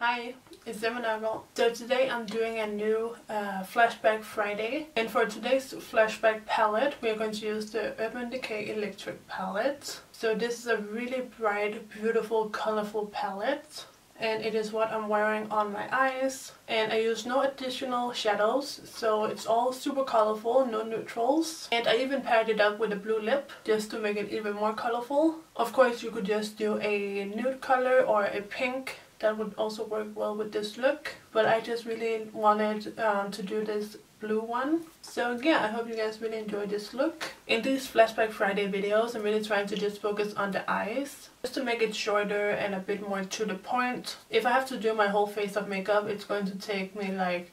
Hi, it's Nørgaard. So today I'm doing a new Flashback Friday, and for today's Flashback palette we're going to use the Urban Decay Electric palette. So this is a really bright, beautiful, colorful palette, and it is what I'm wearing on my eyes. And I use no additional shadows, so it's all super colorful, no neutrals. And I even paired it up with a blue lip just to make it even more colorful. Of course you could just do a nude color or a pink. That would also work well with this look, but I just really wanted to do this blue one. So yeah, I hope you guys really enjoy this look. In these Flashback Friday videos, I'm really trying to just focus on the eyes, just to make it shorter and a bit more to the point. If I have to do my whole face of makeup, it's going to take me like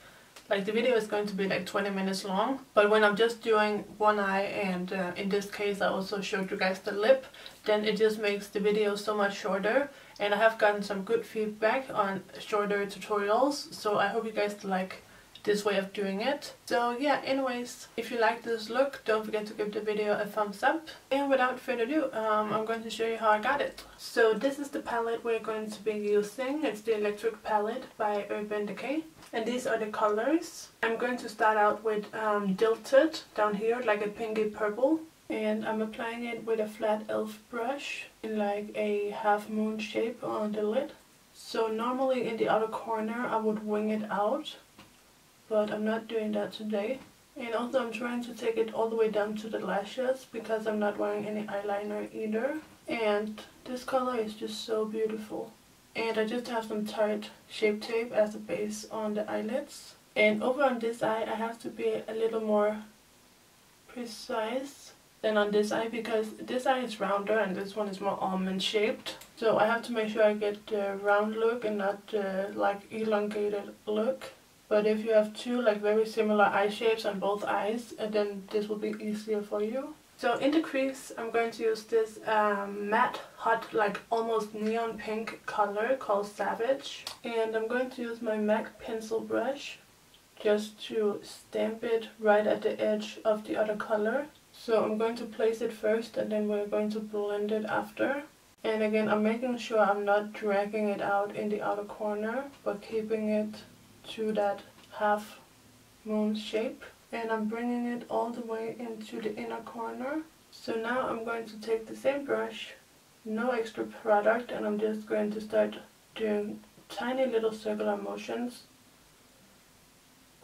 the video is going to be like 20 minutes long. But when I'm just doing one eye, and in this case I also showed you guys the lip, then it just makes the video so much shorter. And I have gotten some good feedback on shorter tutorials, so I hope you guys like this way of doing it. So yeah, anyways, if you like this look, don't forget to give the video a thumbs up. And without further ado, I'm going to show you how I got it. So this is the palette we're going to be using. It's the Electric palette by Urban Decay. And these are the colors. I'm going to start out with Dulce down here, like a pinky purple. And I'm applying it with a flat e.l.f. brush in like a half moon shape on the lid. So normally in the outer corner I would wing it out, but I'm not doing that today. And also I'm trying to take it all the way down to the lashes because I'm not wearing any eyeliner either. And this color is just so beautiful. And I just have some tight shape tape as a base on the eyelids. And over on this eye I have to be a little more precise than on this eye, because this eye is rounder and this one is more almond shaped. So I have to make sure I get the round look and not the like elongated look. But if you have two like very similar eye shapes on both eyes, then this will be easier for you. So in the crease I'm going to use this matte, hot, like almost neon pink color called Savage. And I'm going to use my MAC pencil brush just to stamp it right at the edge of the other color. So I'm going to place it first and then we're going to blend it after. And again, I'm making sure I'm not dragging it out in the outer corner, but keeping it to that half moon shape. And I'm bringing it all the way into the inner corner. So now I'm going to take the same brush, no extra product, and I'm just going to start doing tiny little circular motions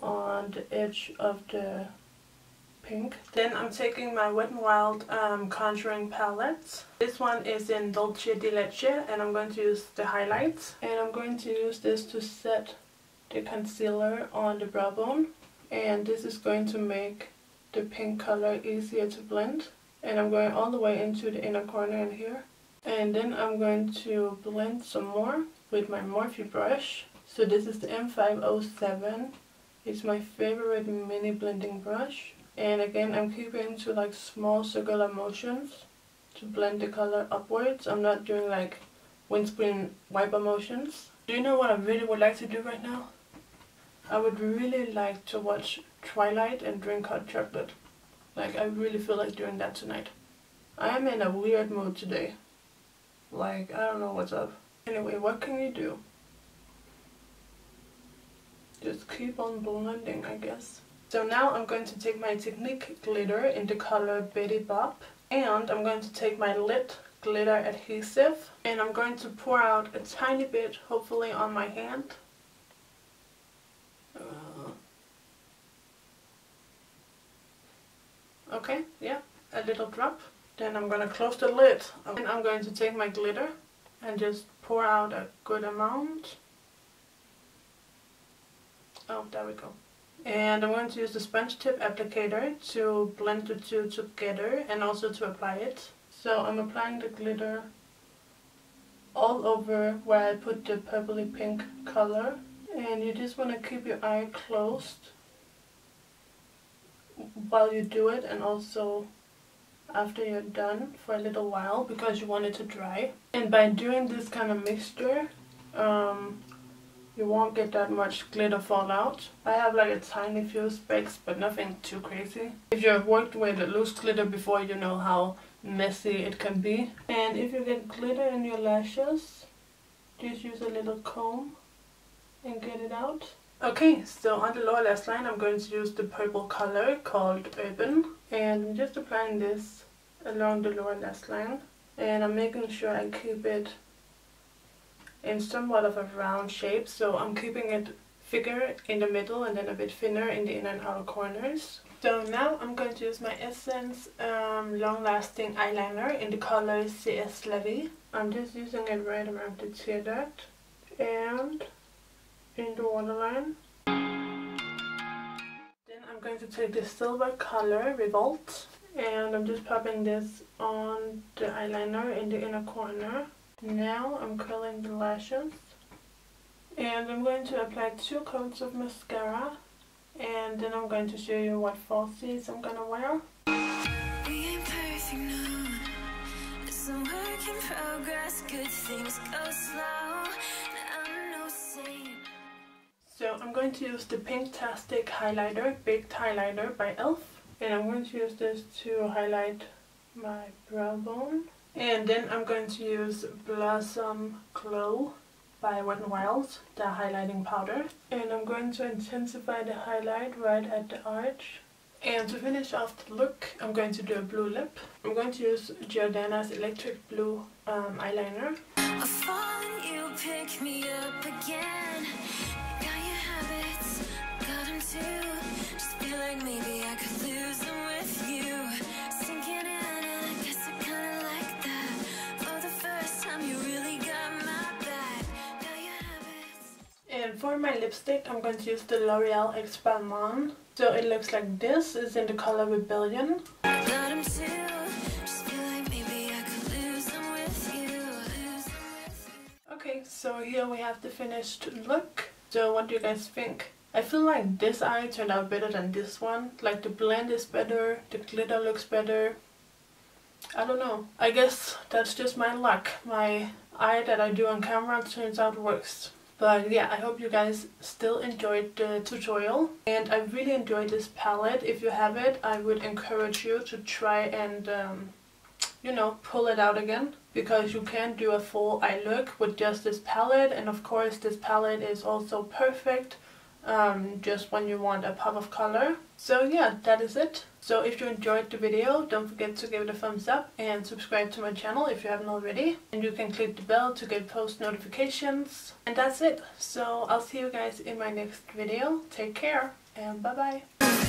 on the edge of the pink. Then I'm taking my Wet n Wild contouring palette. This one is in Dulce de Leche, and I'm going to use the highlights. And I'm going to use this to set the concealer on the brow bone. And this is going to make the pink color easier to blend. And I'm going all the way into the inner corner in here. And then I'm going to blend some more with my Morphe brush. So this is the M507. It's my favorite mini blending brush. And again, I'm keeping to like small circular motions to blend the color upwards. I'm not doing like windscreen wiper motions. Do you know what I really would like to do right now? I would really like to watch Twilight and drink hot chocolate. Like, I really feel like doing that tonight. I am in a weird mood today. Like, I don't know what's up. Anyway, what can you do? Just keep on blending, I guess. So now I'm going to take my Technic glitter in the color Betty Bob, and I'm going to take my Lit glitter adhesive, and I'm going to pour out a tiny bit, hopefully on my hand. Okay, yeah, a little drop. Then I'm going to close the lid, and I'm going to take my glitter and just pour out a good amount. Oh, there we go. And I'm going to use the sponge tip applicator to blend the two together and also to apply it. So I'm applying the glitter all over where I put the purpley pink color. And you just want to keep your eye closed while you do it, and also after you're done for a little while, because you want it to dry. And by doing this kind of mixture, you won't get that much glitter fall out. I have like a tiny few specks, but nothing too crazy. If you've worked with loose glitter before, you know how messy it can be. And if you get glitter in your lashes, just use a little comb and get it out. Okay, so on the lower lash line I'm going to use the purple color called Urban, and I'm just applying this along the lower lash line, and I'm making sure I keep it in somewhat of a round shape, so I'm keeping it thicker in the middle and then a bit thinner in the inner and outer corners. So now I'm going to use my Essence long lasting eyeliner in the color CS Levy. I'm just using it right around the tear duct and in the waterline. Then I'm going to take the silver color Revolt, and I'm just popping this on the eyeliner in the inner corner. Now I'm curling the lashes, and I'm going to apply 2 coats of mascara, and then I'm going to show you what falsies I'm gonna wear. We ain't perfect, no. It's a work in progress, good things go slow. I'm no saint. So I'm going to use the Pinktastic highlighter, Baked Highlighter by e.l.f. And I'm going to use this to highlight my brow bone. And then I'm going to use Blossom Glow by Wet n Wild, the highlighting powder. And I'm going to intensify the highlight right at the arch. And to finish off the look, I'm going to do a blue lip. I'm going to use Jordana's Electric Blue eyeliner. I fall and you pick me up again. Got your habits, got them too. Just feel like maybe I could lose them with you. Sinking in and I guess I kinda like that. For the first time you really got my back. Got your habits. And for my lipstick, I'm going to use the L'Oreal X Balmain. So it looks like this. It's in the color Rebellion. Got them too. Just feel like maybe I could lose them with you. Okay, so here we have the finished look. So what do you guys think? I feel like this eye turned out better than this one. Like the blend is better, the glitter looks better. I don't know. I guess that's just my luck. My eye that I do on camera turns out worse. But yeah, I hope you guys still enjoyed the tutorial. And I really enjoyed this palette. If you have it, I would encourage you to try and you know, pull it out again, because you can do a full eye look with just this palette. And of course this palette is also perfect just when you want a pop of color. So yeah, that is it. So if you enjoyed the video, don't forget to give it a thumbs up and subscribe to my channel if you haven't already. And you can click the bell to get post notifications. And that's it. So I'll see you guys in my next video. Take care and bye bye.